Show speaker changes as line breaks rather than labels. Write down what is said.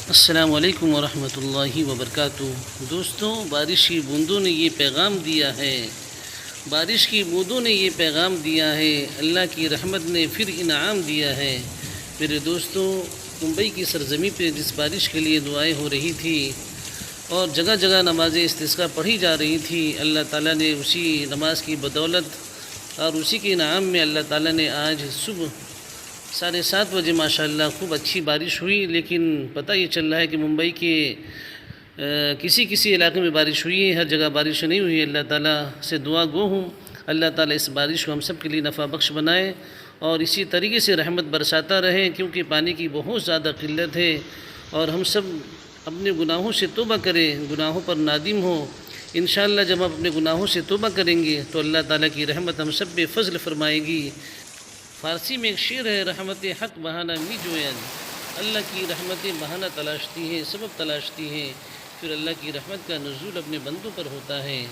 السلام علیکم ورحمۃ اللہ وبرکاتہ۔ دوستوں، بارش کی بوندوں نے یہ پیغام دیا ہے، بارش کی بوندوں نے یہ پیغام دیا ہے، اللہ کی رحمت نے پھر انعام دیا ہے۔ میرے دوستوں، ممبئی کی سرزمین پہ جس بارش کے لیے دعائیں ہو رہی تھی اور جگہ جگہ نماز استسقاء پڑھی جا رہی تھی، اللہ تعالیٰ نے اسی نماز کی بدولت اور اسی کے انعام میں اللہ تعالیٰ نے آج صبح 7:30 بجے ماشاءاللہ خوب اچھی بارش ہوئی۔ لیکن پتہ یہ چل رہا ہے کہ ممبئی کے کسی علاقے میں بارش ہوئی ہے، ہر جگہ بارش نہیں ہوئی ہے۔ اللہ تعالیٰ سے دعا گو ہوں، اللہ تعالیٰ اس بارش کو ہم سب کے لیے نفع بخش بنائے اور اسی طریقے سے رحمت برساتا رہے، کیونکہ پانی کی بہت زیادہ قلت ہے اور ہم سب اپنے گناہوں سے توبہ کریں، گناہوں پر نادم ہوں۔ انشاءاللہ جب ہم اپنے گناہوں سے توبہ کریں گے تو اللہ تعالیٰ کی رحمت ہم سب پہ فضل فرمائے گی۔ فارسی میں ایک شعر ہے، رحمت حق بہانہ می جوین، اللہ کی رحمتیں بہانہ تلاشتی ہیں، سبب تلاشتی ہیں، پھر اللہ کی رحمت کا نزول اپنے بندوں پر ہوتا ہے۔